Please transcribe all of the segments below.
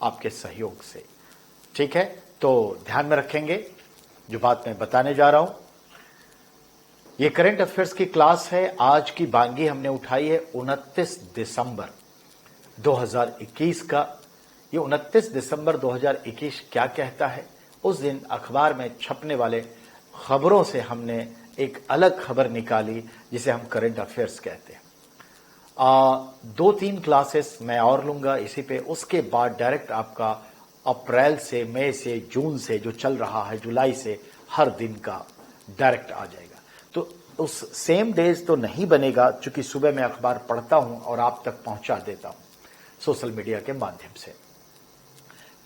आपके सहयोग से। ठीक है, तो ध्यान में रखेंगे जो बात मैं बताने जा रहा हूं। ये करंट अफेयर्स की क्लास है। आज की बांगी हमने उठाई है 29 दिसंबर 2021 का। ये 29 दिसंबर 2021 क्या कहता है? उस दिन अखबार में छपने वाले खबरों से हमने एक अलग खबर निकाली जिसे हम करंट अफेयर्स कहते हैं। 2-3 क्लासेस मैं और लूंगा इसी पे। उसके बाद डायरेक्ट आपका अप्रैल से, मई से, जून से जो चल रहा है, जुलाई से हर दिन का डायरेक्ट आ जाएगा। तो उस सेम डेज तो नहीं बनेगा, क्योंकि सुबह मैं अखबार पढ़ता हूं और आप तक पहुंचा देता हूं सोशल मीडिया के माध्यम से।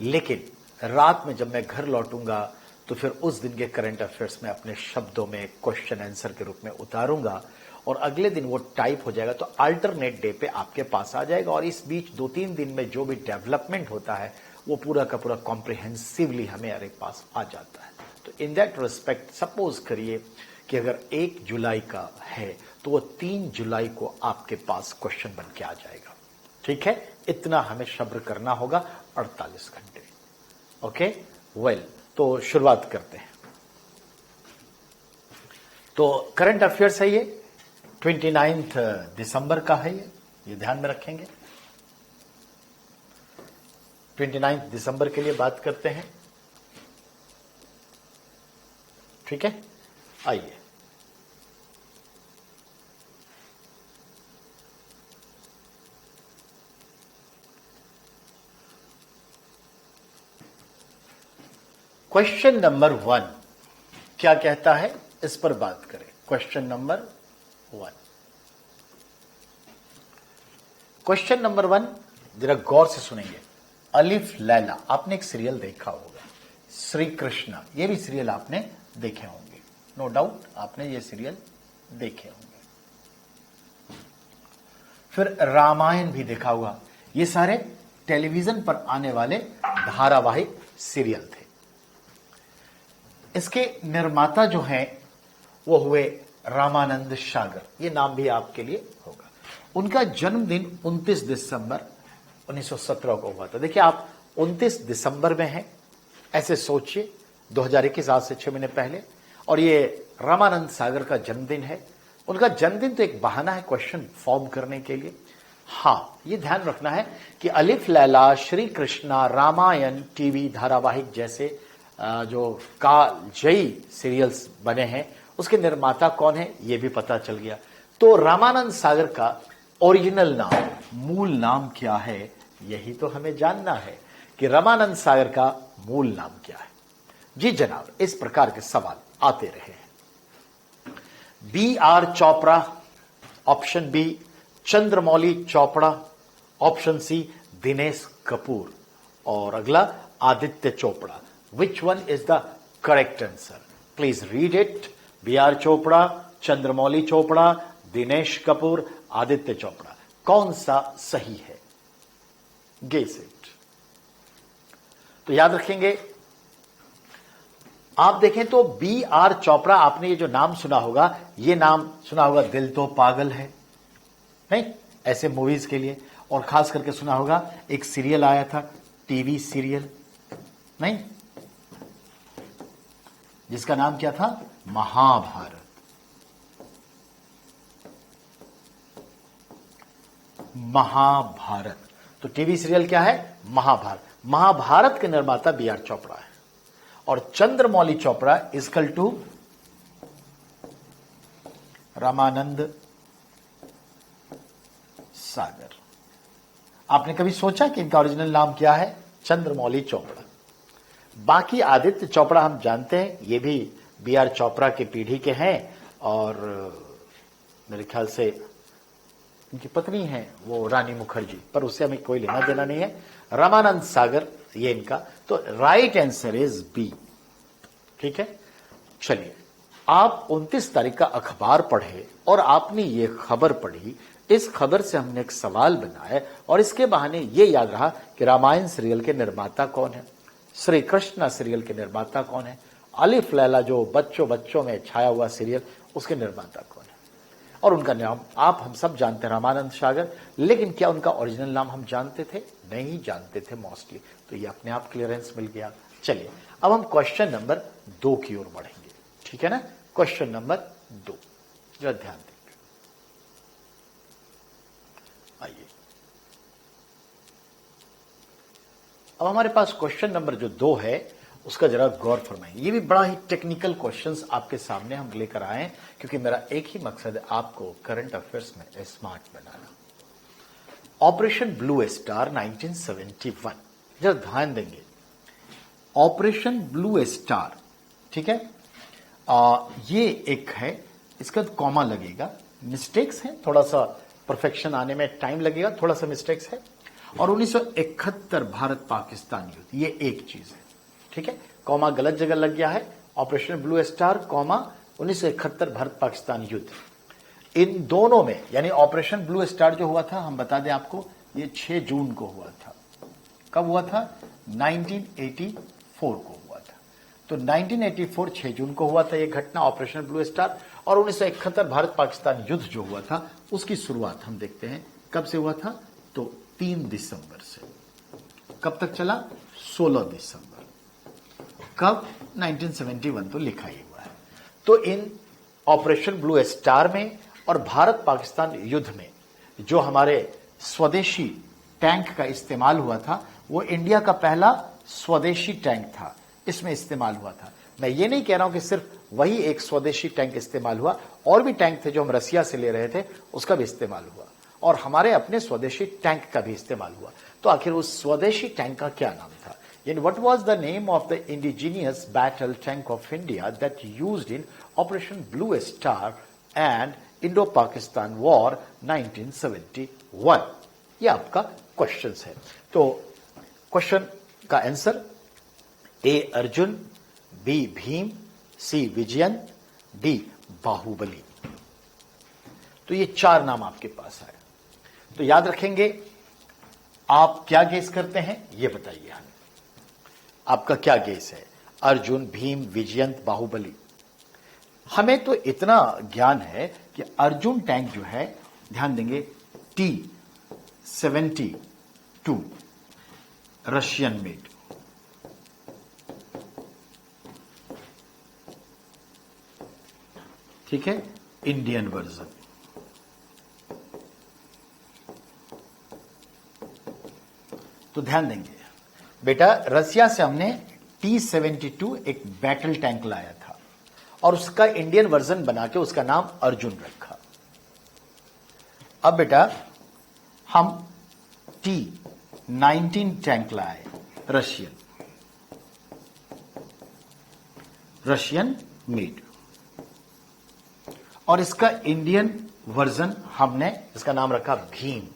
लेकिन रात में जब मैं घर लौटूंगा तो फिर उस दिन के करंट अफेयर्स में अपने शब्दों में क्वेश्चन आंसर के रूप में उतारूंगा और अगले दिन वो टाइप हो जाएगा, तो अल्टरनेट डे पे आपके पास आ जाएगा। और इस बीच 2-3 दिन में जो भी डेवलपमेंट होता है वो पूरा का पूरा कॉम्प्रिहेंसिवली हमारे पास आ जाता है। तो इन दैट रिस्पेक्ट सपोज करिए कि अगर 1 जुलाई का है तो वो 3 जुलाई को आपके पास क्वेश्चन बन के आ जाएगा। ठीक है, इतना हमें सब्र करना होगा, 48 घंटे। ओके, वेल, तो शुरुआत करते हैं। तो करंट अफेयर्स है ये 29 दिसंबर का है। ये ध्यान में रखेंगे। 29 दिसंबर के लिए बात करते हैं। ठीक है, आइए। क्वेश्चन नंबर 1 क्या कहता है, इस पर बात करें। Question number 1। क्वेश्चन नंबर 1 जरा गौर से सुनेंगे। अलिफ लैला, आपने एक सीरियल देखा होगा, श्री कृष्णा। ये भी सीरियल आपने देखे होंगे, नो डाउट आपने ये सीरियल देखे होंगे। फिर रामायण भी देखा होगा। ये सारे टेलीविजन पर आने वाले धारावाहिक सीरियल थे। इसके निर्माता जो हैं वो हुए रामानंद सागर। ये नाम भी आपके लिए होगा। उनका जन्मदिन 29 दिसंबर 1917 को हुआ था। देखिए, आप 29 दिसंबर में हैं, ऐसे सोचिए, 2021 आज से 6 महीने पहले, और ये रामानंद सागर का जन्मदिन है। उनका जन्मदिन तो एक बहाना है क्वेश्चन फॉर्म करने के लिए। हाँ, ये ध्यान रखना है कि अलिफ लैला, श्री कृष्णा, रामायण, टीवी धारावाहिक जैसे जो कालजयी सीरियल्स बने हैं उसके निर्माता कौन है ये भी पता चल गया। तो रामानंद सागर का ओरिजिनल नाम, मूल नाम क्या है, यही तो हमें जानना है कि रामानंद सागर का मूल नाम क्या है। जी जनाब, इस प्रकार के सवाल आते रहे हैं। B.R. Chopra, option B Chandramouli Chopra, option C Dinesh Kapoor, और अगला Aditya Chopra. Which one is the correct answer? Please read it. B.R. Chopra, Chandramouli Chopra, Dinesh Kapoor, Aditya Chopra, कौन सा सही है? Guess it. तो याद रखेंगे, आप देखें तो B.R. चोपड़ा, आपने ये जो नाम सुना होगा, ये नाम सुना होगा दिल तो पागल है, नहीं, ऐसे मूवीज के लिए, और खास करके सुना होगा एक सीरियल आया था, टीवी सीरियल, नहीं, जिसका नाम क्या था, महाभारत। महाभारत, तो टीवी सीरियल क्या है, महाभारत। महाभारत के निर्माता B.R. चोपड़ा है, और चंद्रमौली चोपड़ा इजकल टू रामानंद सागर। आपने कभी सोचा कि इनका ओरिजिनल नाम क्या है? चंद्रमौली चोपड़ा। बाकी आदित्य चोपड़ा हम जानते हैं, ये भी B.R. चोपड़ा की पीढ़ी के हैं, और मेरे ख्याल से उनकी पत्नी है वो रानी मुखर्जी, पर उससे हमें कोई लेना देना नहीं है। रामानंद सागर ये इनका, तो राइट आंसर इज बी। ठीक है, चलिए, आप 29 तारीख का अखबार पढ़े और आपने ये खबर पढ़ी। इस खबर से हमने एक सवाल बनाया और इसके बहाने ये याद रहा कि रामायण सीरियल के निर्माता कौन है, श्री कृष्णा सीरियल के निर्माता कौन है, अलिफ लैला जो बच्चों में छाया हुआ सीरियल उसके निर्माता कौन है। और उनका नाम आप हम सब जानते हैं, रामानंद सागर। लेकिन क्या उनका ओरिजिनल नाम हम जानते थे? नहीं जानते थे मोस्टली। तो ये अपने आप क्लियरेंस मिल गया। चलिए अब हम क्वेश्चन नंबर 2 की ओर बढ़ेंगे, ठीक है ना। क्वेश्चन नंबर 2 जरा ध्यान देंगे। आइए अब हमारे पास क्वेश्चन नंबर जो 2 है उसका जरा गौर फरमाइए। ये भी बड़ा ही टेक्निकल क्वेश्चंस आपके सामने हम लेकर आए हैं, क्योंकि मेरा एक ही मकसद है आपको करंट अफेयर्स में स्मार्ट बनाना। ऑपरेशन ब्लू स्टार 1971, जरा ध्यान देंगे। ऑपरेशन ब्लू स्टार, ठीक है, ये एक है, इसका कॉमा लगेगा, मिस्टेक्स हैं, थोड़ा सा परफेक्शन आने में टाइम लगेगा, थोड़ा सा मिस्टेक्स है। और 1971 भारत पाकिस्तान युद्ध, ये एक चीज है, ठीक है। कॉमा गलत जगह लग गया है, operation blue star comma 1971 Bharat Pakistan युद्ध। इन दोनों में यानी ऑपरेशन ब्लू स्टार जो हुआ था, हम बता दें आपको, ये 6 जून को हुआ था। कब हुआ था? 1984 को हुआ था। तो 1984 6 जून को हुआ था ये घटना, ऑपरेशन ब्लू स्टार। और 1971 भारत पाकिस्तान युद्ध जो हुआ था उसकी शुरुआत हम देखते हैं कब से हुआ था, तो 3 दिसंबर से। कब तक चला? 16 दिसंबर। कब? 1971, तो लिखा ही हुआ है। तो इन ऑपरेशन ब्लू स्टार में और भारत पाकिस्तान युद्ध में जो हमारे स्वदेशी टैंक का इस्तेमाल हुआ था, वो इंडिया का पहला स्वदेशी टैंक था, इसमें इस्तेमाल हुआ था। मैं ये नहीं कह रहा हूं कि सिर्फ वही एक स्वदेशी टैंक इस्तेमाल हुआ, और भी टैंक थे जो हम रसिया से ले रहे थे, उसका भी इस्तेमाल हुआ, और हमारे अपने स्वदेशी टैंक का भी इस्तेमाल हुआ। तो आखिर उस स्वदेशी टैंक का क्या नाम था? यानी what was the name of the indigenous battle tank of India that used in operation blue star and Indo Pakistan war 1971? ये आपका क्वेश्चन है। तो क्वेश्चन का answer A Arjun, B Bhim, C Vijayanta, D Baahubali. तो ये 4 नाम आपके पास आए। तो याद रखेंगे, आप क्या गेस करते हैं ये बताइए हमें, आपका क्या गेस है? अर्जुन, भीम, विजयंत, बाहुबली। हमें तो इतना ज्ञान है कि अर्जुन टैंक जो है, ध्यान देंगे, T-72 रशियन मेड, ठीक है, इंडियन वर्जन। तो ध्यान देंगे बेटा, रसिया से हमने T-72 एक बैटल टैंक लाया था और उसका इंडियन वर्जन बना के उसका नाम अर्जुन रखा। अब बेटा हम T-19 टैंक लाए, रशियन मेड, और इसका इंडियन वर्जन हमने इसका नाम रखा भीम।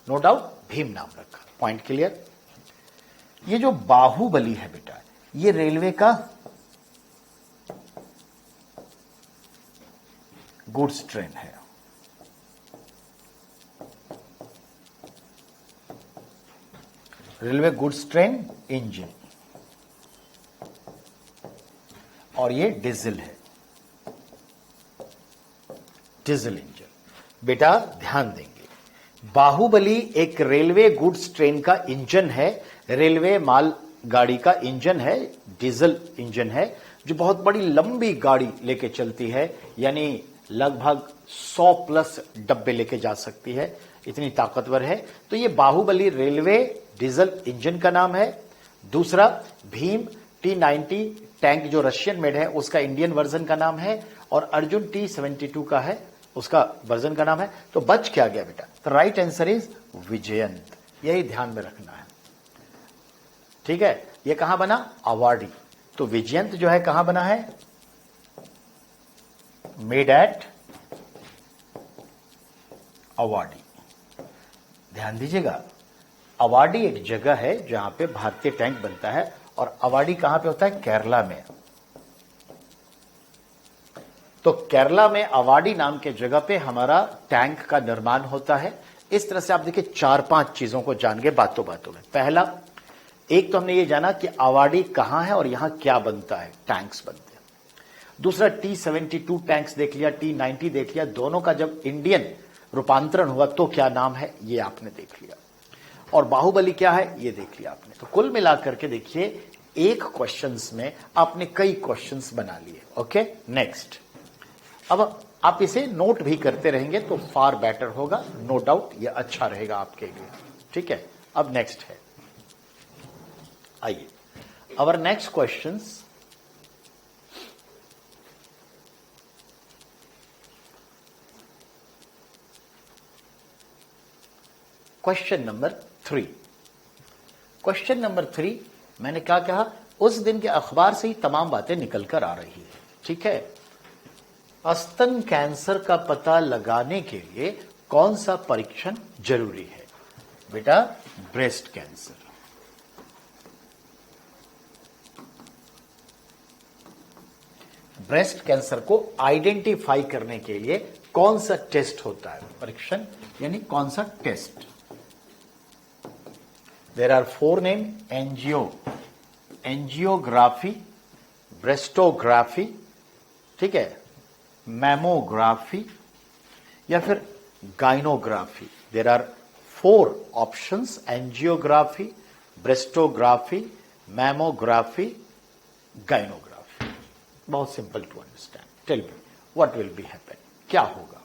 नो डाउट भीम नाम रखा। Point clear? ये जो बाहुबली है बेटा, ये रेलवे का गुड्स ट्रेन है। रेलवे गुड्स ट्रेन इंजन, और ये डीजल है, डीजल इंजन। बेटा ध्यान देंगे, बाहुबली एक रेलवे गुड्स ट्रेन का इंजन है, रेलवे माल गाड़ी का इंजन है, डीजल इंजन है, जो बहुत बड़ी लंबी गाड़ी लेके चलती है, यानी लगभग 100 प्लस डब्बे लेके जा सकती है, इतनी ताकतवर है। तो ये बाहुबली रेलवे डीजल इंजन का नाम है। दूसरा भीम T-90 टैंक जो रशियन मेड है, उसका इंडियन वर्जन का नाम है, और अर्जुन T-72 का है, उसका वर्जन का नाम है। तो बच क्या गया बेटा? तो राइट आंसर इज विजयंत। यही ध्यान में रखना है, ठीक है। ये कहां बना? अवार्डी। तो विजयंत जो है कहां बना है? Made at awardee. ध्यान दीजिएगा, अवार्डी एक जगह है जहां पे भारतीय टैंक बनता है, और अवार्डी कहां पे होता है? केरला में। तो केरला में अवार्डी नाम के जगह पे हमारा टैंक का निर्माण होता है। इस तरह से आप देखिए 4-5 चीजों को जान गए बातों बातों में। पहला, एक तो हमने ये जाना कि अवार्डी कहां है और यहां क्या बनता है, टैंक्स बनते हैं। दूसरा T-72 टैंक्स देख लिया, T-90 देख लिया, दोनों का जब इंडियन रूपांतरण हुआ तो क्या नाम है ये आपने देख लिया, और बाहुबली क्या है ये देख लिया आपने। तो कुल मिलाकर के देखिए एक क्वेश्चंस में आपने कई क्वेश्चंस बना लिए। Okay, next. अब आप इसे नोट भी करते रहेंगे तो फार बेटर होगा, नो डाउट ये अच्छा रहेगा आपके लिए। ठीक है, अब नेक्स्ट है, आइए our next questions. Question number 3। Question number 3 मैंने क्या कहा, उस दिन के अखबार से ही तमाम बातें निकल कर आ रही है। ठीक है, स्तन कैंसर का पता लगाने के लिए कौन सा परीक्षण जरूरी है? बेटा ब्रेस्ट कैंसर। ब्रेस्ट कैंसर को आइडेंटिफाई करने के लिए कौन सा टेस्ट होता है? परीक्षण यानी कौन सा test? There are 4 names: angiography, breastography, ठीक है, मैमोग्राफी या फिर gynography. There are 4 options: angiography, breastography, mammography, gynography. बहुत simple to understand. Tell me what will be happen, क्या होगा?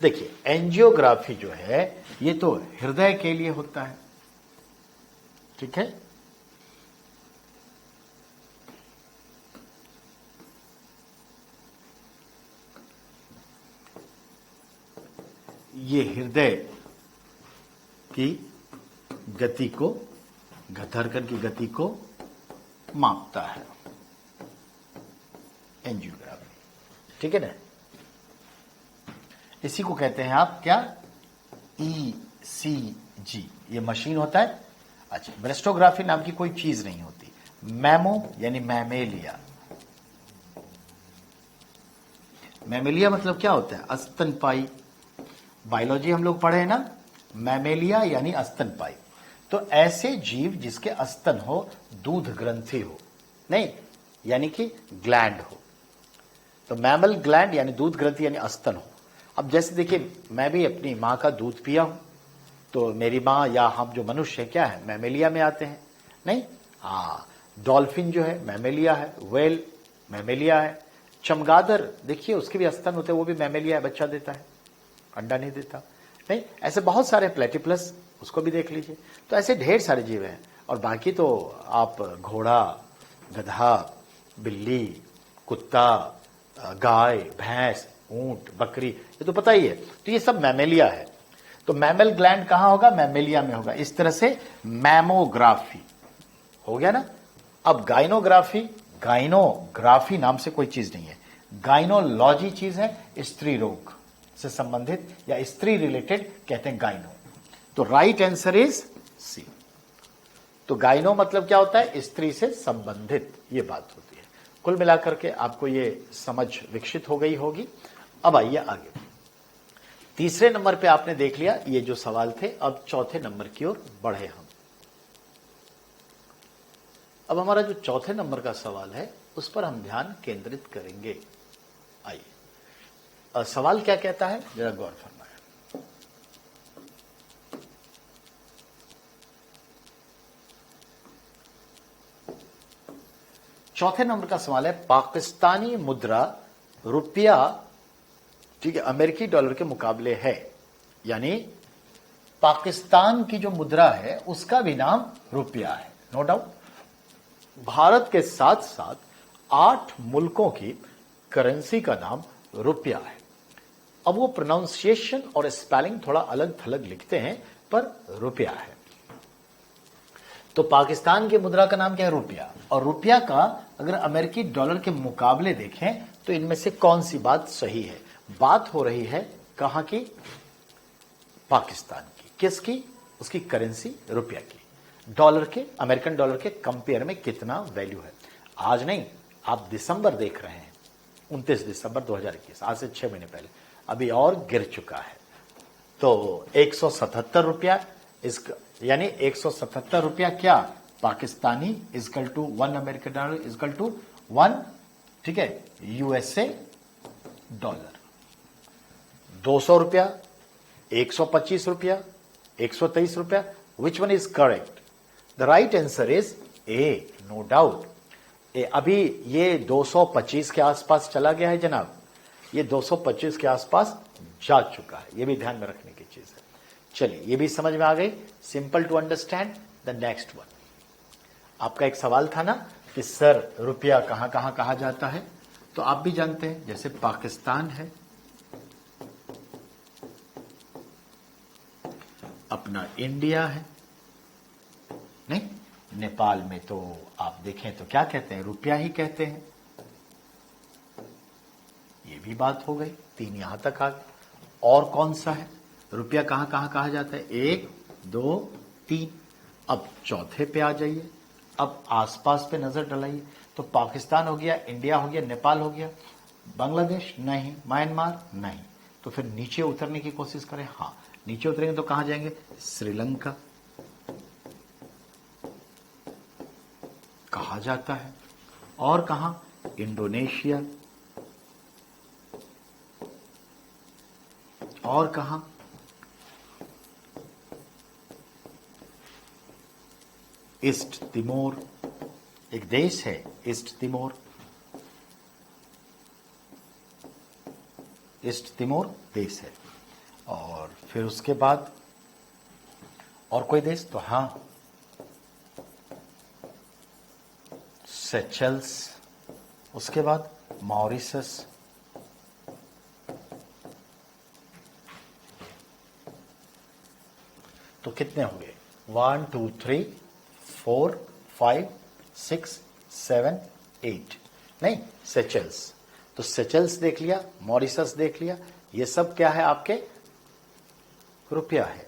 देखिए एंजियोग्राफी जो है ये तो हृदय के लिए होता है। ठीक है, ये हृदय की गति को, धड़कन की गति को मापता है एंजियोग्राफी। ठीक है ना, इसी को कहते हैं आप क्या? ECG। ये मशीन होता है। अच्छा, ब्रेस्टोग्राफी नाम की कोई चीज नहीं होती। मैमो यानी मैमेलिया। मैमेलिया मतलब क्या होता है? स्तनपाई। बायोलॉजी हम लोग पढ़े हैं ना, मैमेलिया यानी स्तनपाई। तो ऐसे जीव जिसके स्तन हो, दूध ग्रंथि हो, नहीं यानी कि ग्लैंड हो, तो मैमल ग्लैंड यानी दूध ग्रंथि यानी स्तन हो। अब जैसे देखिए मैं भी अपनी मां का दूध पिया हूं, तो मेरी मां या हम जो मनुष्य है क्या है? मैमेलिया में आते हैं, नहीं? हाँ, डॉल्फिन जो है मैमेलिया है, व्हेल मैमेलिया है, चमगादड़ देखिए उसके भी स्तन होते हैं, वो भी मैमेलिया है, बच्चा देता है, अंडा नहीं देता, नहीं? ऐसे बहुत सारे, प्लेटिपलस उसको भी देख लीजिए। तो ऐसे ढेर सारे जीव हैं। और बाकी तो आप घोड़ा, गधा, बिल्ली, कुत्ता, गाय, भैंस, ऊंट, बकरी, ये तो पता ही है। तो ये सब मैमेलिया है। तो मैमल ग्लैंड कहां होगा? मैमेलिया में होगा। इस तरह से मैमोग्राफी हो गया ना। अब गाइनोग्राफी, गाइनोग्राफी नाम से कोई चीज नहीं है। गाइनोलॉजी चीज है, स्त्री रोग से संबंधित या स्त्री रिलेटेड कहते हैं गाइनो। तो राइट आंसर इज सी। तो गाइनो मतलब क्या होता है? स्त्री से संबंधित, ये बात होती है। कुल मिलाकर के आपको ये समझ विकसित हो गई होगी। अब आइए आगे। तीसरे नंबर पे आपने देख लिया ये जो सवाल थे। अब चौथे नंबर की ओर बढ़े हम। अब हमारा जो चौथे नंबर का सवाल है उस पर हम ध्यान केंद्रित करेंगे। आइए, सवाल क्या कहता है जरा गौर फरमाएं। चौथे नंबर का सवाल है, पाकिस्तानी मुद्रा रुपया, ठीक है, अमेरिकी डॉलर के मुकाबले है, यानी पाकिस्तान की जो मुद्रा है उसका भी नाम रुपया है, नो डाउट। भारत के साथ साथ 8 मुल्कों की करेंसी का नाम रुपया है। अब वो प्रोनाउंसिएशन और स्पेलिंग थोड़ा अलग थलग लिखते हैं, पर रुपया है। तो पाकिस्तान की मुद्रा का नाम क्या है? रुपया। और रुपया का अगर अमेरिकी डॉलर के मुकाबले देखें तो इनमें से कौन सी बात सही है? बात हो रही है कहां की? पाकिस्तान की। किसकी? उसकी करेंसी रुपया की। डॉलर के, अमेरिकन डॉलर के कंपेयर में कितना वैल्यू है? आज नहीं, आप दिसंबर देख रहे हैं, 29 दिसंबर 2021, आज से 6 महीने पहले। अभी और गिर चुका है। तो 177 रुपया, इसका यानी 177 रुपया क्या Pakistani is equal to 1 American dollar is equal to 1, ठीक है, यूएसए डॉलर। 200 रुपया, 125 रुपया, 123 रुपया, which one is correct? The right answer is A, no doubt. अभी ये 225 के आसपास चला गया है जनाब, ये 225 के आसपास जा चुका है, ये भी ध्यान में रखने की चीज है। चलिए, ये भी समझ में आ गई, simple to understand. The next one, आपका एक सवाल था ना कि सर रुपया कहां कहां कहा जाता है, तो आप भी जानते हैं, जैसे पाकिस्तान है, अपना इंडिया है, नहीं, नेपाल में तो आप देखें तो क्या कहते हैं, रुपया ही कहते हैं। ये भी बात हो गई, 3 यहां तक आ गए। और कौन सा है, रुपया कहां कहां कहा जाता है, 1 2 3। अब चौथे पे आ जाइए, अब आसपास पे नजर डलाइए, तो पाकिस्तान हो गया, इंडिया हो गया, नेपाल हो गया, बांग्लादेश नहीं, म्यांमार नहीं, तो फिर नीचे उतरने की कोशिश करें। हाँ, नीचे उतरेंगे तो कहां जाएंगे, श्रीलंका कहा जाता है, और कहां, इंडोनेशिया, और कहां, ईस्ट तिमोर, एक देश है ईस्ट तिमोर, ईस्ट तिमोर देश है। और फिर उसके बाद और कोई देश, तो हां, सेचेल्स, उसके बाद मॉरिशस, तो कितने होंगे, 1 2 3 4 5 6 7 8, नहीं, सेचेल्स, तो सेचेल्स देख लिया, मॉरिशस देख लिया, ये सब क्या है, आपके रुपया है।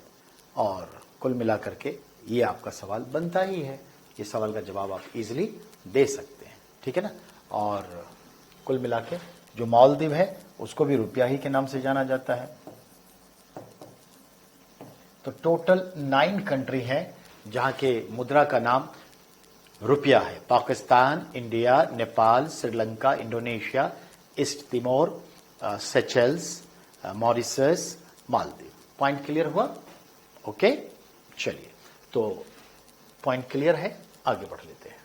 और कुल मिलाकर के ये आपका सवाल बनता ही है, ये सवाल का जवाब आप इजीली दे सकते हैं, ठीक है ना। और कुल मिला के जो मालदीव है उसको भी रुपया ही के नाम से जाना जाता है। तो टोटल 9 कंट्री हैं जहां के मुद्रा का नाम रुपया है, Pakistan, India, Nepal, Sri Lanka, Indonesia, east Timor, Seychelles, Mauritius, Maldives. Point clear हुआ? ओके, चलिए, तो पॉइंट क्लियर है, आगे बढ़ लेते हैं।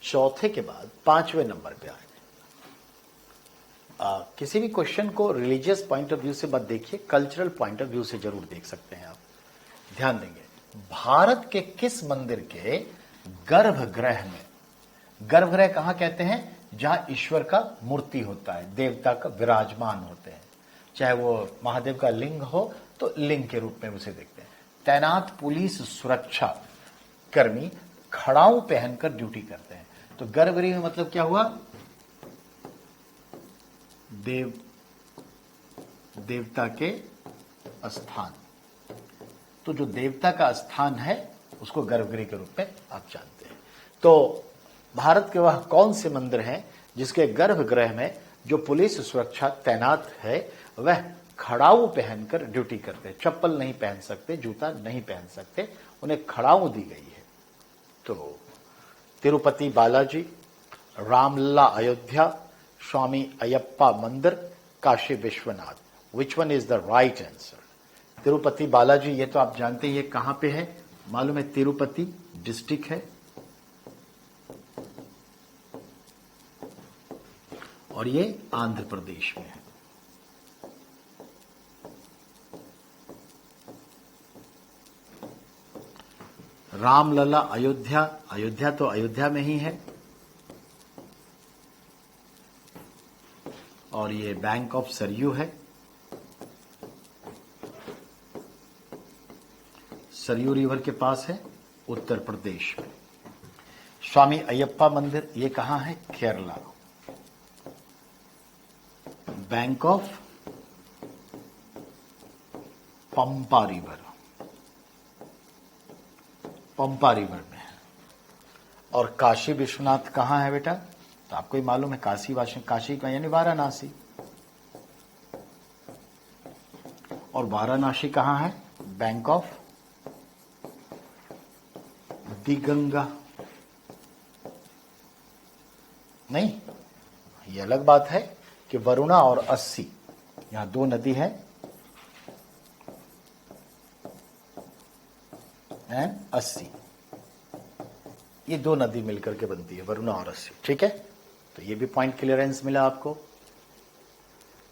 चौथे के बाद 5वें नंबर पे आए। किसी भी क्वेश्चन को रिलीजियस पॉइंट ऑफ व्यू से मत देखिए, कल्चरल पॉइंट ऑफ व्यू से जरूर देख सकते हैं आप। ध्यान देंगे, भारत के किस मंदिर के गर्भगृह में, गर्भगृह कहां कहते हैं, जहां ईश्वर का मूर्ति होता है, देवता का विराजमान होते हैं, चाहे वो महादेव का लिंग हो तो लिंग के रूप में उसे देखते हैं। तैनात पुलिस सुरक्षा कर्मी खड़ाऊ पहनकर ड्यूटी करते हैं। तो गर्भगृह में मतलब क्या हुआ, देवता के स्थान। तो जो देवता का स्थान है उसको गर्भगृह के रूप में आप जानते हैं। तो भारत के वह कौन से मंदिर हैं जिसके गर्भगृह में जो पुलिस सुरक्षा तैनात है वह खड़ाऊ पहनकर ड्यूटी करते हैं, चप्पल नहीं पहन सकते, जूता नहीं पहन सकते, उन्हें खड़ाऊ दी गई है। तो तिरुपति बालाजी, रामलला अयोध्या, स्वामी अयप्पा मंदिर, काशी विश्वनाथ। विच one is the right answer? Tirupati Balaji, ये तो आप जानते हैं, ये कहां पे है, मालूम है, तिरुपति डिस्ट्रिक्ट है, और ये आंध्र प्रदेश में है। रामलला अयोध्या, अयोध्या तो अयोध्या में ही है, और ये बैंक ऑफ सरयू है, सरयू रिवर के पास है, उत्तर प्रदेश में। स्वामी अयप्पा मंदिर ये कहां है, Kerala. Bank of Pampa river, Pampa river में है। और काशी विश्वनाथ कहां है बेटा, तो आपको ही मालूम है, काशी का यानी वाराणसी। और वाराणसी कहां है? Bank of the Ganga. नहीं, ये अलग बात है कि वरुणा और अस्सी, यहां दो नदी है एंड अस्सी, ये दो नदी मिलकर के बनती है वरुणा और अस्सी। ठीक है, तो ये भी पॉइंट क्लियरेंस मिला आपको।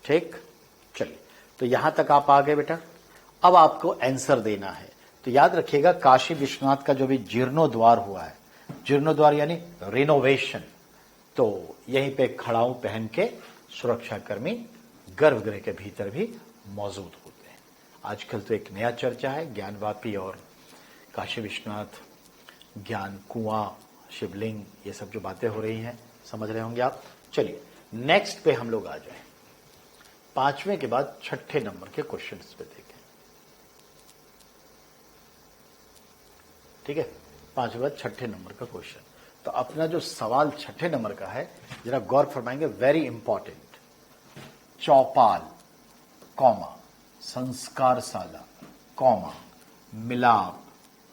ठीक, चलिए, तो यहां तक आप आ गए बेटा। अब आपको आंसर देना है। तो याद रखिएगा, काशी विश्वनाथ का जो भी जीर्णोद्वार हुआ है, जीर्णोद्वार यानी रिनोवेशन, तो यहीं पे खड़ाऊ पहन के सुरक्षाकर्मी गर्भगृह के भीतर भी मौजूद होते हैं। आजकल तो एक नया चर्चा है, ज्ञानवापी और काशी विश्वनाथ, ज्ञान कुआं, शिवलिंग, ये सब जो बातें हो रही हैं, समझ रहे होंगे आप। चलिए नेक्स्ट पे हम लोग आ जाएं। पांचवें के बाद छठे नंबर के क्वेश्चंस पे देखें। ठीक है, पांचवें बाद छठे नंबर का क्वेश्चन। तो अपना जो सवाल छठे नंबर का है, जरा गौर फरमाएंगे, वेरी इंपॉर्टेंट। चौपाल, कौमा, संस्कारशाला, कौमा, मिलाप,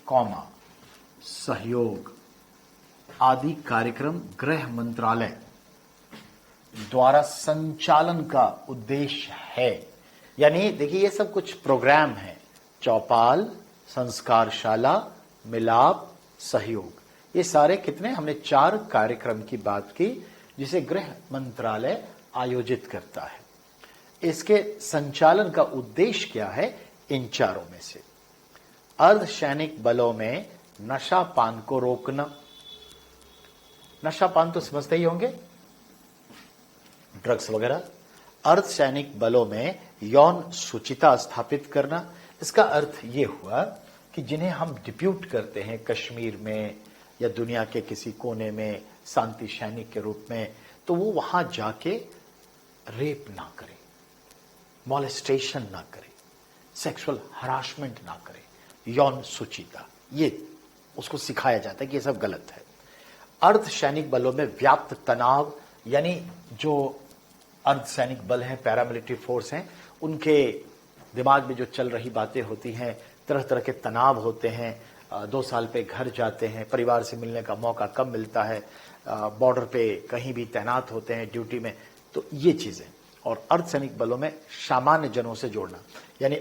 कौमा, सहयोग आदि कार्यक्रम गृह मंत्रालय द्वारा संचालन का उद्देश्य है। यानी देखिए, ये सब कुछ प्रोग्राम है। चौपाल, संस्कारशाला, मिलाप, सहयोग, ये सारे कितने, हमने 4 कार्यक्रम की बात की जिसे गृह मंत्रालय आयोजित करता है। इसके संचालन का उद्देश्य क्या है? इन चारों में से अर्धसैनिक बलों में नशा पान को रोकना। नशा पान तो समझते ही होंगे, ड्रग्स वगैरह। अर्धसैनिक बलों में यौन शुचिता स्थापित करना। इसका अर्थ यह हुआ कि जिन्हें हम डिप्यूट करते हैं कश्मीर में या दुनिया के किसी कोने में शांति सैनिक के रूप में, तो वो वहां जाके रेप ना करे, मॉलेस्टेशन ना करे, सेक्सुअल हरासमेंट ना करे, यौन शुचिता, ये उसको सिखाया जाता है कि ये सब गलत है। अर्धसैनिक बलों में व्याप्त तनाव, यानी जो अर्धसैनिक बल हैं, पैरामिलिट्री फोर्स हैं, उनके दिमाग में जो चल रही बातें होती हैं, तरह तरह के तनाव होते हैं, 2 साल पे घर जाते हैं, परिवार से मिलने का मौका कम मिलता है, बॉर्डर पे कहीं भी तैनात होते हैं ड्यूटी में, तो ये चीजें। और अर्धसैनिक बलों में सामान्य जनों से जोड़ना, यानी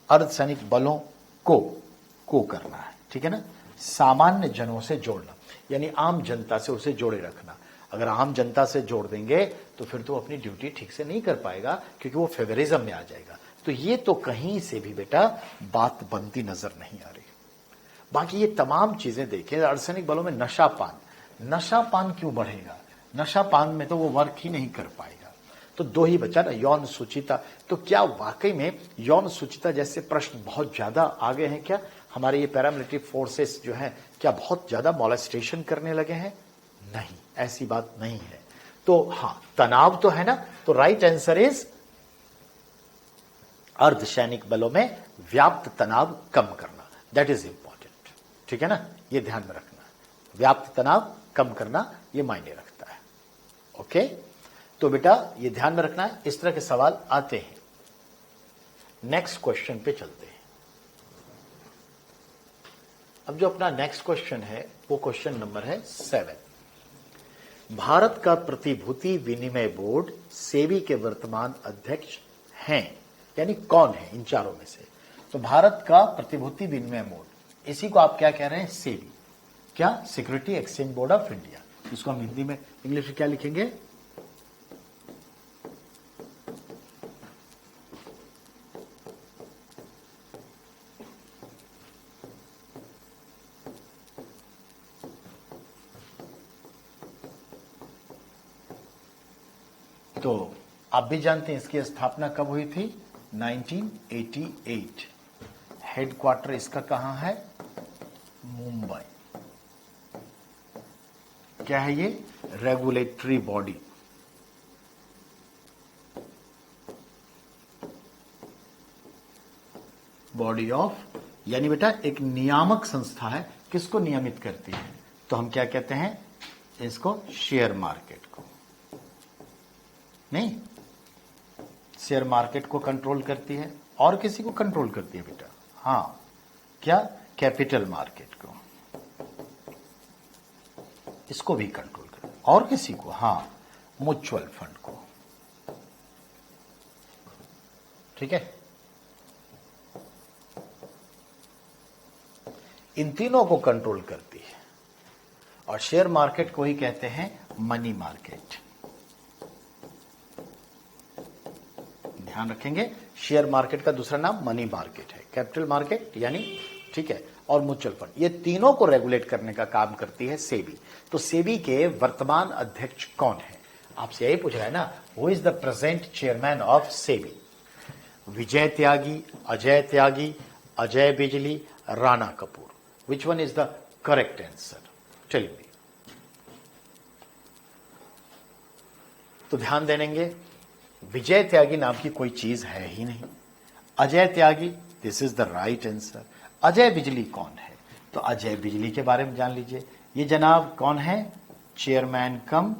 अर्धसैनिक बलों को करना है, ठीक है ना, सामान्य जनों से जोड़ना, यानी आम जनता से उसे जोड़े रखना। अगर आम जनता से जोड़ देंगे तो फिर तो अपनी ड्यूटी ठीक से नहीं कर पाएगा, क्योंकि वो फेवरिज्म में आ जाएगा। तो ये तो कहीं से भी बेटा बात बनती नजर नहीं आ रही। बाकी ये तमाम चीजें देखें। अर्धसैनिक बलों में नशा पान क्यों बढ़ेगा? नशा पान में तो वो वर्क ही नहीं कर पाएगा। तो 2 ही बचा ना, यौन शुचिता। तो क्या वाकई में यौन शुचिता जैसे प्रश्न बहुत ज्यादा आगे हैं क्या? हमारे ये पैरामिलिट्री फोर्सेस जो हैं, क्या बहुत ज्यादा मॉलेस्टेशन करने लगे हैं? नहीं, ऐसी बात नहीं है। तो हाँ, तनाव तो है ना, तो राइट आंसर इज अर्धसैनिक बलों में व्याप्त तनाव कम करना, दैट इज इंपॉर्टेंट। ठीक है ना, ये ध्यान में रखना, व्याप्त तनाव कम करना ये मायने रखता है। ओके, तो बेटा ये ध्यान में रखना है। इस तरह के सवाल आते हैं। नेक्स्ट क्वेश्चन पे चलते हैं। अब जो अपना नेक्स्ट क्वेश्चन है वो क्वेश्चन नंबर है 7। भारत का प्रतिभूति विनिमय बोर्ड सेबी के वर्तमान अध्यक्ष हैं, यानी कौन है इन चारों में से? तो भारत का प्रतिभूति विनिमय बोर्ड, इसी को आप क्या कह रहे हैं? सेबी। क्या? Security exchange board of India. इसको हम हिंदी में, इंग्लिश में क्या लिखेंगे? तो आप भी जानते हैं इसकी स्थापना कब हुई थी? 1988। हेडक्वार्टर इसका कहां है? मुंबई। क्या है ये? Regulatory body. बॉडी ऑफ, यानी बेटा एक नियामक संस्था है। किसको नियमित करती है? तो हम क्या कहते हैं इसको? शेयर मार्केट को। नहीं, शेयर मार्केट को कंट्रोल करती है और किसी को कंट्रोल करती है बेटा? हाँ, क्या? कैपिटल मार्केट को, इसको भी कंट्रोल कर। और किसी को? हाँ, म्यूचुअल फंड को। ठीक है, इन तीनों को कंट्रोल करती है। और शेयर मार्केट को ही कहते हैं मनी मार्केट। ध्यान रखेंगे, शेयर मार्केट का दूसरा नाम मनी मार्केट है, कैपिटल मार्केट यानी, ठीक है, और म्यूचुअल फंड। ये तीनों को रेगुलेट करने का काम करती है सेबी। तो सेबी के वर्तमान अध्यक्ष कौन है? आपसे यही पूछ रहा है ना, who is the present chairman of SEBI? Vijay Tyagi, Ajay Tyagi, Ajay Bijli, Rana Kapoor. Which one is the correct answer? Tell me. तो ध्यान देंगे, विजय त्यागी नाम की कोई चीज है ही नहीं। Ajay Tyagi, this is the right answer. Ajay Bijli कौन है? तो अजय बिजली के बारे में जान लीजिए। ये जनाब कौन है? Chairman cum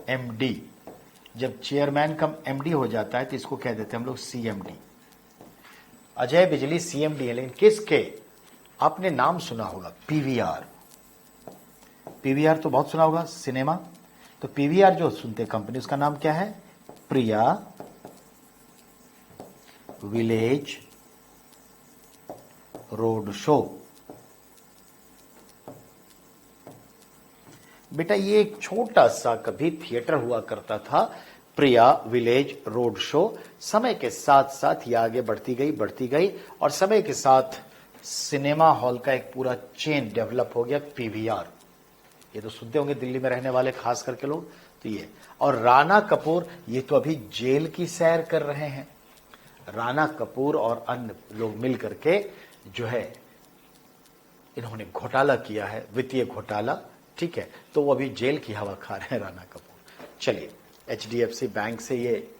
MD. जब चेयरमैन कम एमडी हो जाता है तो इसको कह देते हैं हम लोग सीएमडी। अजय बिजली सीएमडी है, लेकिन किसके? आपने नाम सुना होगा, पीवीआर। पीवीआर तो बहुत सुना होगा, सिनेमा। तो पीवीआर जो सुनते कंपनी, उसका नाम क्या है? प्रिया विलेज रोड शो। बेटा ये एक छोटा सा कभी थिएटर हुआ करता था, प्रिया विलेज रोड शो। समय के साथ साथ ये आगे बढ़ती गई और समय के साथ सिनेमा हॉल का एक पूरा चेन डेवलप हो गया, पीवीआर। ये तो सुनते होंगे दिल्ली में रहने वाले खास करके लोग। तो ये, और राणा कपूर, ये तो अभी जेल की सैर कर रहे हैं। राणा कपूर और अन्य लोग मिल करके जो है इन्होंने घोटाला किया है, वित्तीय घोटाला। ठीक है, तो वो अभी जेल की हवा खा रहे हैं राणा कपूर। चलिए, एचडीएफसी बैंक से ये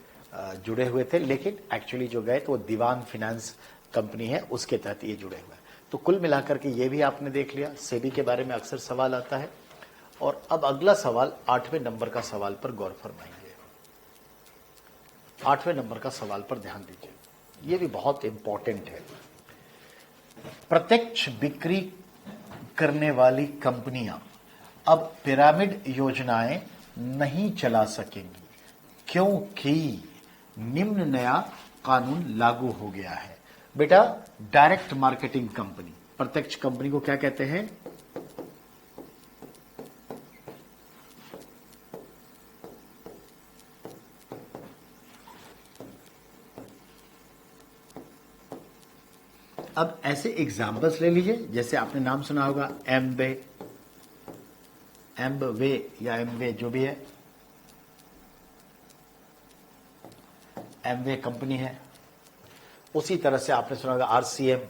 जुड़े हुए थे, लेकिन एक्चुअली जो गए तो वो दीवान फाइनेंस कंपनी है, उसके तहत ये जुड़े हुए हैं। तो कुल मिलाकर के ये भी आपने देख लिया, सेबी के बारे में अक्सर सवाल आता है। और अब अगला सवाल 8वें नंबर का सवाल पर गौर फरमाएंगे। 8वें नंबर का सवाल पर ध्यान दीजिए, ये भी बहुत इंपॉर्टेंट है। प्रत्यक्ष बिक्री करने वाली कंपनियां अब पिरामिड योजनाएं नहीं चला सकेंगी, क्योंकि निम्न नया कानून लागू हो गया है। बेटा, डायरेक्ट मार्केटिंग कंपनी, प्रत्यक्ष कंपनी को क्या कहते हैं? अब ऐसे एग्जाम्पल्स ले लीजिए, जैसे आपने नाम सुना होगा एमवे या एमवे, जो भी है, एमवे कंपनी है। उसी तरह से आपने सुना होगा आरसीएम,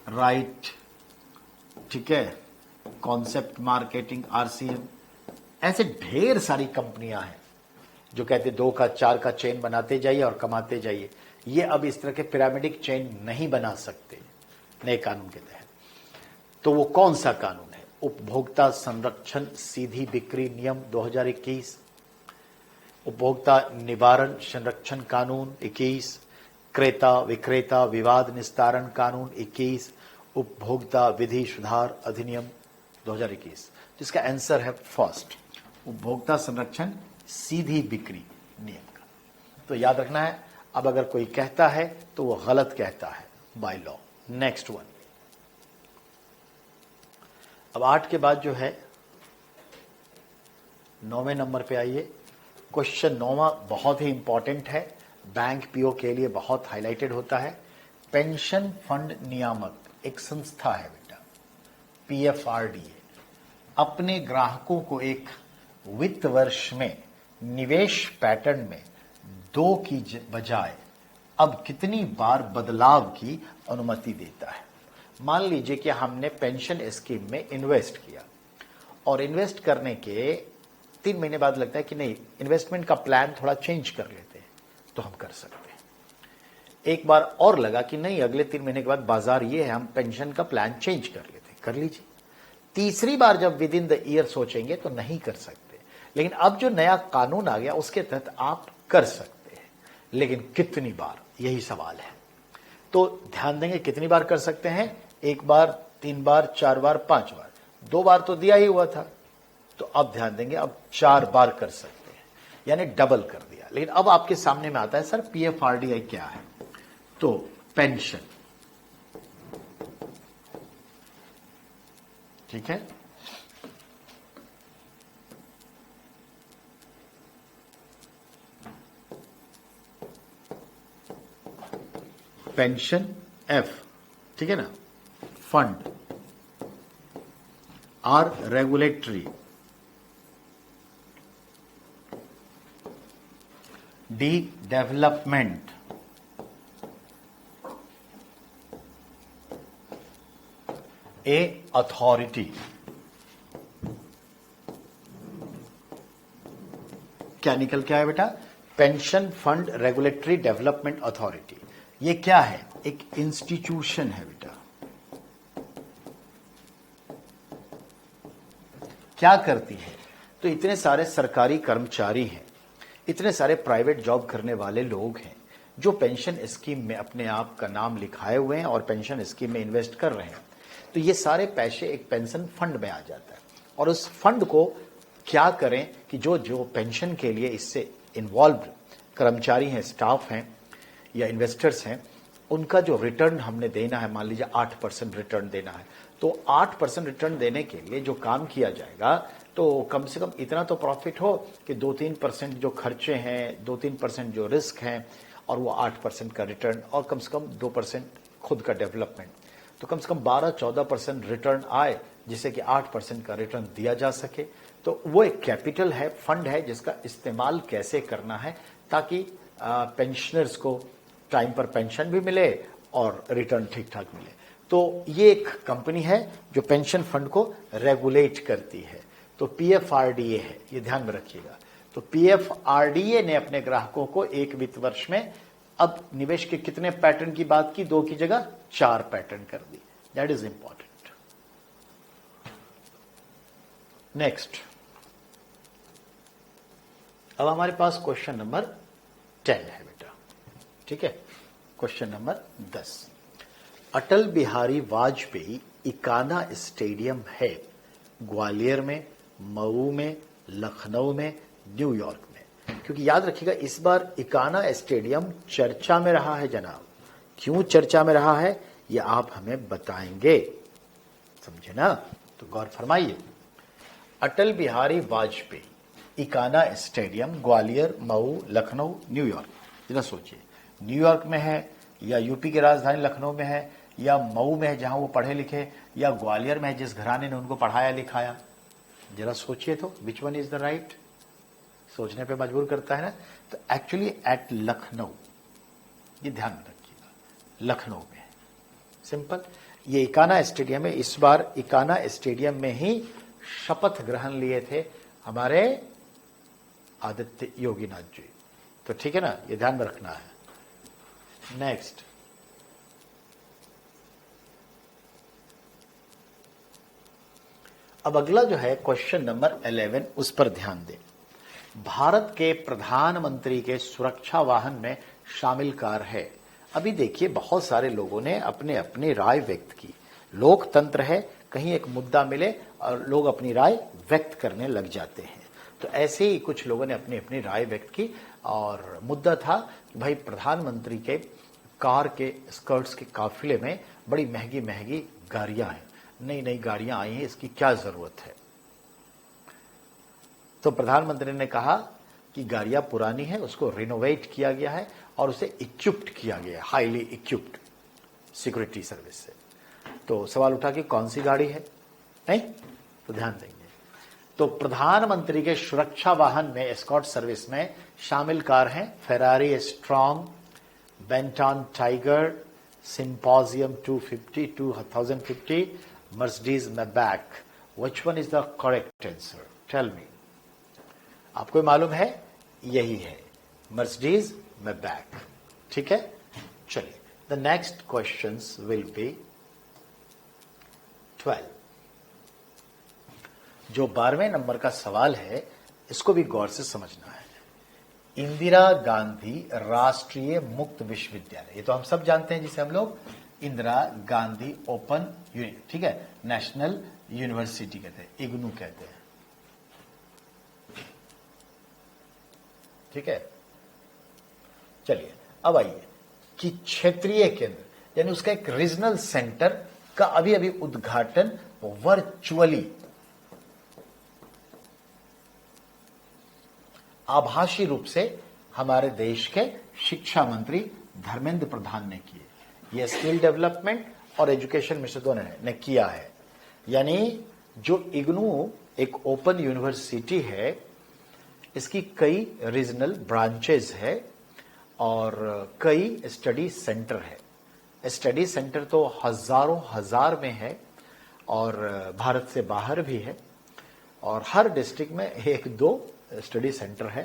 राइट, ठीक है, कॉन्सेप्ट मार्केटिंग, आरसीएम। ऐसे ढेर सारी कंपनियां हैं जो कहते 2 का 4 का चेन बनाते जाइए और कमाते जाइए। ये अब इस तरह के पिरामिडिक चेन नहीं बना सकते नए कानून के तहत। तो वो कौन सा कानून है? उपभोक्ता संरक्षण सीधी बिक्री नियम 2021, उपभोक्ता निवारण संरक्षण कानून 21, क्रेता विक्रेता विवाद निस्तारण कानून 21, उपभोक्ता विधि सुधार अधिनियम 2021। जिसका आंसर है फर्स्ट, उपभोक्ता संरक्षण सीधी बिक्री नियम का। तो याद रखना है, अब अगर कोई कहता है तो वो गलत कहता है बाय लॉ। नेक्स्ट वन, अब 8 के बाद जो है 9वें नंबर पे आइए। क्वेश्चन 9वां बहुत ही इंपॉर्टेंट है, बैंक पीओ के लिए बहुत हाईलाइटेड होता है। पेंशन फंड नियामक एक संस्था है बेटा, पीएफआरडीए, अपने ग्राहकों को एक वित्त वर्ष में निवेश पैटर्न में 2 की बजाय अब कितनी बार बदलाव की अनुमति देता है? मान लीजिए कि हमने पेंशन स्कीम में इन्वेस्ट किया और इन्वेस्ट करने के 3 महीने बाद लगता है कि नहीं, इन्वेस्टमेंट का प्लान थोड़ा चेंज कर लेते हैं, तो हम कर सकते हैं। एक बार और लगा कि नहीं, अगले 3 महीने के बाद बाजार ये है, हम पेंशन का प्लान चेंज कर लेते हैं, कर लीजिए। तीसरी बार जब विद इन द ईयर सोचेंगे तो नहीं कर सकते। लेकिन अब जो नया कानून आ गया उसके तहत आप कर सकते हैं। लेकिन कितनी बार, यही सवाल है। तो ध्यान देंगे कितनी बार कर सकते हैं, 1 बार, 3 बार, 4 बार, 5 बार। 2 बार तो दिया ही हुआ था, तो अब ध्यान देंगे अब 4 बार कर सकते हैं, यानी डबल कर दिया। लेकिन अब आपके सामने में आता है सर पीएफआरडीआई क्या है। तो पेंशन, ठीक है, पेंशन एफ, ठीक है ना, fund R regulatory, D development, A authority. क्या निकल के आया बेटा, pension fund regulatory development authority. ये क्या है, एक इंस्टीट्यूशन है बेटा। क्या करती है, तो इतने सारे सरकारी कर्मचारी हैं, इतने सारे प्राइवेट जॉब करने वाले लोग हैं जो पेंशन स्कीम में अपने आप का नाम लिखाए हुए हैं और पेंशन स्कीम में इन्वेस्ट कर रहे हैं। तो ये सारे पैसे एक पेंशन फंड में आ जाता है, और उस फंड को क्या करें कि जो जो पेंशन के लिए इससे इन्वॉल्व कर्मचारी हैं, स्टाफ हैं या इन्वेस्टर्स हैं, उनका जो रिटर्न हमने देना है, मान लीजिए 8% रिटर्न देना है, तो 8% रिटर्न देने के लिए जो काम किया जाएगा, तो कम से कम इतना तो प्रॉफिट हो कि 2-3% जो खर्चे हैं, 2-3% जो रिस्क हैं, और वो 8% का रिटर्न, और कम से कम 2% खुद का डेवलपमेंट, तो कम से कम 12-14% रिटर्न आए, जिससे कि 8% का रिटर्न दिया जा सके। तो वो एक कैपिटल है, फंड है, जिसका इस्तेमाल कैसे करना है ताकि पेंशनर्स को टाइम पर पेंशन भी मिले और रिटर्न ठीक ठाक मिले। तो ये एक कंपनी है जो पेंशन फंड को रेगुलेट करती है, तो पीएफआरडीए है, ये ध्यान में रखिएगा। तो पीएफआरडीए ने अपने ग्राहकों को एक वित्त वर्ष में अब निवेश के कितने पैटर्न की बात की, 2 की जगह 4 पैटर्न कर दी। That is important. नेक्स्ट, अब हमारे पास क्वेश्चन नंबर 10 है बेटा, ठीक है। Question number 10, Atal Bihari Vajpayee Ekana stadium है ग्वालियर में, मऊ में, लखनऊ में, न्यूयॉर्क में। क्योंकि याद रखिएगा इस बार इकाना स्टेडियम चर्चा में रहा है जनाब। क्यों चर्चा में रहा है ये आप हमें बताएंगे, समझे ना, तो गौर फरमाइए। Atal Bihari Vajpayee Ekana stadium Gwalior, Mau, Lucknow, New York. जरा सोचिए, न्यूयॉर्क में है या यूपी की राजधानी लखनऊ में है या मऊ में है जहां वो पढ़े लिखे, या ग्वालियर में है जिस घराने ने उनको पढ़ाया लिखाया। जरा सोचिए तो विच वन इज द राइट, सोचने पे मजबूर करता है ना। तो एक्चुअली एट लखनऊ, ये ध्यान रखिएगा, लखनऊ में सिंपल ये इकाना स्टेडियम है। इस बार इकाना स्टेडियम में ही शपथ ग्रहण लिए थे हमारे आदित्य योगीनाथ जी, तो ठीक है ना, ये ध्यान में रखना है। नेक्स्ट, अब अगला जो है क्वेश्चन नंबर 11, उस पर ध्यान दें। भारत के प्रधानमंत्री के सुरक्षा वाहन में शामिल कार है। अभी देखिए बहुत सारे लोगों ने अपने अपनी राय व्यक्त की। लोकतंत्र है, कहीं एक मुद्दा मिले और लोग अपनी राय व्यक्त करने लग जाते हैं। तो ऐसे ही कुछ लोगों ने अपनी अपनी राय व्यक्त की, और मुद्दा था कि भाई प्रधानमंत्री के कार के स्कर्ट्स के काफिले में बड़ी महंगी महंगी गाड़ियां हैं, नई नई गाड़ियां आई हैं, इसकी क्या जरूरत है। तो प्रधानमंत्री ने कहा कि गाड़ियां पुरानी है, उसको रिनोवेट किया गया है और उसे इक्विप्ड किया गया है, हाईली इक्विप्ड सिक्योरिटी सर्विस से। तो सवाल उठा कि कौन सी गाड़ी है, नहीं, तो ध्यान देंगे। तो प्रधानमंत्री के सुरक्षा वाहन में एस्कॉर्ट सर्विस में शामिल कार हैं Ferrari strong, Benton tiger, symposium 250, 2050, Mercedes Maybach. Which one is the correct answer, tell me. आपको मालूम है यही है, मर्सिडीज मैबैक, ठीक है। चलिए, the next questions will be 12। जो 12वें नंबर का सवाल है, इसको भी गौर से समझना है। इंदिरा गांधी राष्ट्रीय मुक्त विश्वविद्यालय, ये तो हम सब जानते हैं, जिसे हम लोग इंदिरा गांधी ओपन ठीक है, नेशनल यूनिवर्सिटी कहते हैं, इग्नू कहते हैं। ठीक है, चलिए अब आइए कि क्षेत्रीय केंद्र यानी उसका एक रीजनल सेंटर का अभी अभी उद्घाटन वर्चुअली आभासी रूप से हमारे देश के शिक्षा मंत्री धर्मेंद्र प्रधान ने किए। यह स्किल डेवलपमेंट और एजुकेशन मिनिस्टर दोनों ने किया है। यानी जो इग्नू एक ओपन यूनिवर्सिटी है, इसकी कई रीजनल ब्रांचेस है और कई स्टडी सेंटर है। स्टडी सेंटर तो हजारों हजार में है और भारत से बाहर भी है, और हर डिस्ट्रिक्ट में एक दो स्टडी सेंटर है।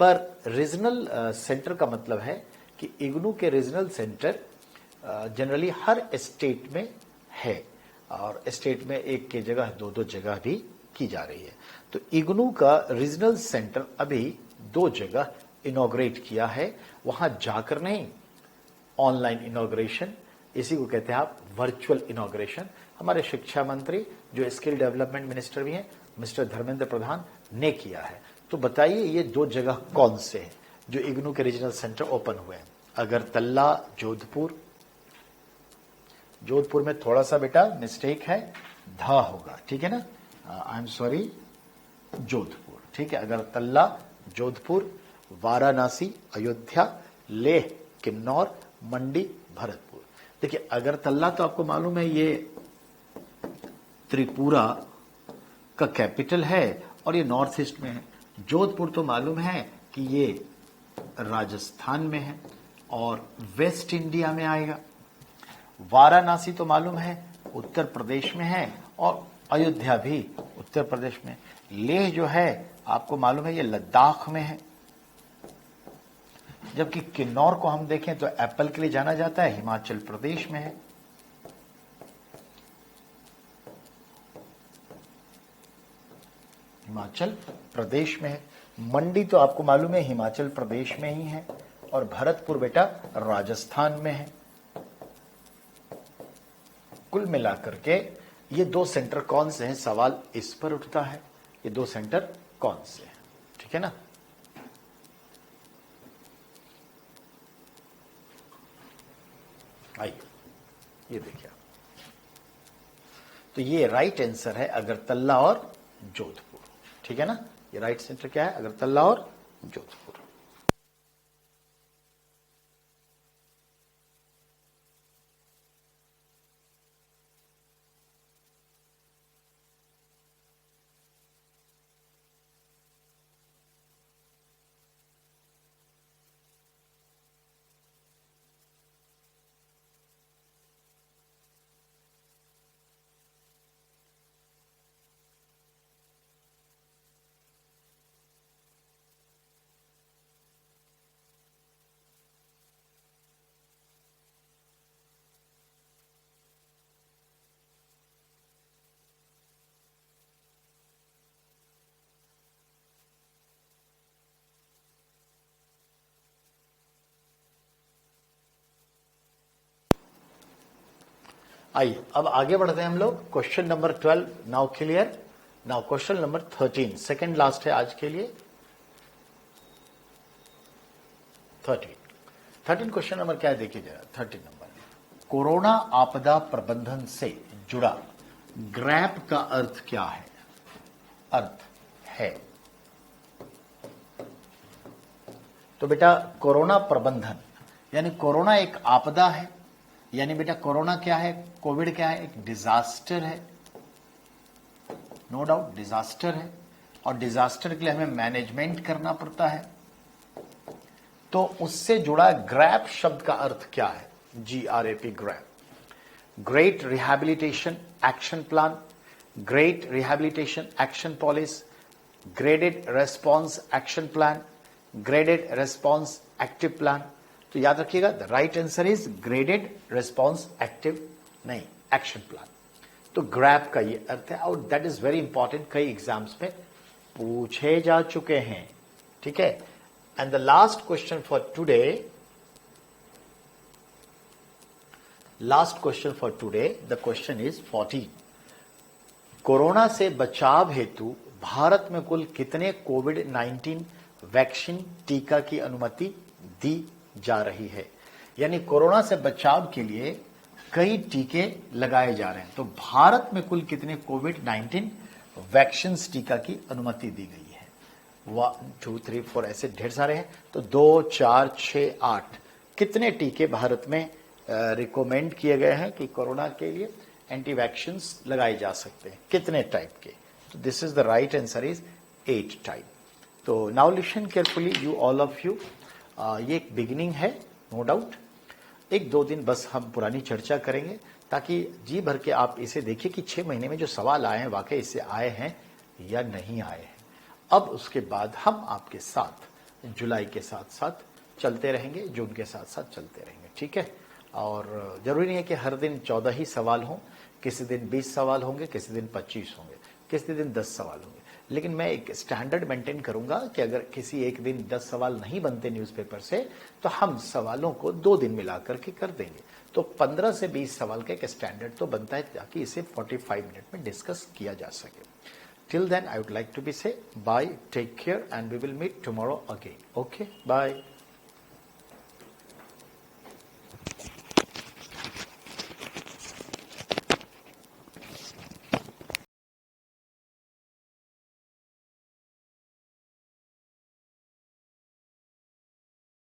पर रीजनल सेंटर का मतलब है कि इग्नू के रीजनल सेंटर जनरली हर स्टेट में है, और स्टेट में एक की जगह दो दो जगह भी की जा रही है। तो इग्नू का रीजनल सेंटर अभी 2 जगह इनॉग्रेट किया है। वहां जाकर नहीं, ऑनलाइन इनॉग्रेशन, इसी को कहते हैं आप वर्चुअल इनॉग्रेशन। हमारे शिक्षा मंत्री जो स्किल डेवलपमेंट मिनिस्टर भी हैं, मिस्टर धर्मेंद्र प्रधान ने किया है। तो बताइए ये 2 जगह कौन से हैं जो इग्नू के रीजनल सेंटर ओपन हुए हैं? अगरतला, जोधपुर। जोधपुर में थोड़ा सा बेटा मिस्टेक है, धा होगा, ठीक है ना, आई एम सॉरी, जोधपुर। ठीक है, अगरतला, जोधपुर, वाराणसी, अयोध्या, लेह, किन्नौर, मंडी, भरतपुर। देखिए अगरतला तो आपको मालूम है ये त्रिपुरा का कैपिटल है और ये नॉर्थ ईस्ट में है। जोधपुर तो मालूम है कि ये राजस्थान में है और वेस्ट इंडिया में आएगा। वाराणसी तो मालूम है उत्तर प्रदेश में है और अयोध्या भी उत्तर प्रदेश में। लेह जो है आपको मालूम है ये लद्दाख में है। जबकि किन्नौर को हम देखें तो एप्पल के लिए जाना जाता है, हिमाचल प्रदेश में है। हिमाचल प्रदेश में है। मंडी तो आपको मालूम है हिमाचल प्रदेश में ही है और भरतपुर बेटा राजस्थान में है। कुल मिलाकर के ये 2 सेंटर कौन से हैं, सवाल इस पर उठता है, ये 2 सेंटर कौन से हैं? ठीक है ना। आइए ये देखिए, तो ये राइट आंसर है अगरतला और जोधपुर। ठीक है ना, ये राइट सेंटर क्या है, अगरतला और जोधपुर। आइए अब आगे बढ़ते हैं हम लोग। Question number 12 now clear. Now question number 13, second last है आज के लिए। 13 क्वेश्चन नंबर क्या है देखिए जरा। 13 नंबर, कोरोना आपदा प्रबंधन से जुड़ा ग्रैप का अर्थ क्या है? अर्थ है तो बेटा कोरोना प्रबंधन यानी कोरोना एक आपदा है, यानी बेटा कोरोना क्या है, कोविड क्या है, एक डिजास्टर है, नो डाउट डिजास्टर है, और डिजास्टर के लिए हमें मैनेजमेंट करना पड़ता है। तो उससे जुड़ा ग्रैप शब्द का अर्थ क्या है? GRAP, grab. Great rehabilitation action plan, great rehabilitation action policy, graded response action plan, graded response active plan. तो याद रखिएगा the right answer is graded response active, नहीं एक्शन प्लान। तो ग्रैप का ये अर्थ है और दैट इज वेरी इंपॉर्टेंट, कई एग्जाम्स में पूछे जा चुके हैं। ठीक है, And the last question for today, the question is 14. Corona से बचाव हेतु भारत में कुल कितने कोविड-19 वैक्सीन टीका की अनुमति दी जा रही है? यानी कोरोना से बचाव के लिए कई टीके लगाए जा रहे हैं, तो भारत में कुल कितने कोविड-19 वैक्सीन टीका की अनुमति दी गई है? 1 2 3 4 ऐसे ढेर सारे हैं, तो 2 4 6 8 कितने टीके भारत में रिकमेंड किए गए हैं कि कोरोना के लिए एंटी वैक्सीन लगाए जा सकते हैं? कितने टाइप के? तो this is the right answer is 8 type. तो now listen carefully you all of you. ये एक बिगिनिंग है, नो डाउट. 1-2 दिन बस हम पुरानी चर्चा करेंगे ताकि जी भर के आप इसे देखिए कि 6 महीने में जो सवाल आए हैं वाकई इससे आए हैं या नहीं आए हैं. अब उसके बाद हम आपके साथ जुलाई के साथ साथ चलते रहेंगे, जून के साथ साथ चलते रहेंगे, ठीक है? और जरूरी नहीं है कि हर दिन 14 ही सवाल हों. किसी दिन 20 सवाल होंगे, किसी दिन 25 होंगे, किसी दिन 10 सवाल होंगे. लेकिन मैं एक स्टैंडर्ड मेंटेन करूंगा कि अगर किसी एक दिन 10 सवाल नहीं बनते न्यूज़पेपर से, तो हम सवालों को 2 दिन मिला करके कर देंगे. तो 15 से 20 सवाल का एक स्टैंडर्ड तो बनता है ताकि इसे 45 मिनट में डिस्कस किया जा सके. Till then I would like to be say bye, take care, and we will meet tomorrow again. Okay, bye.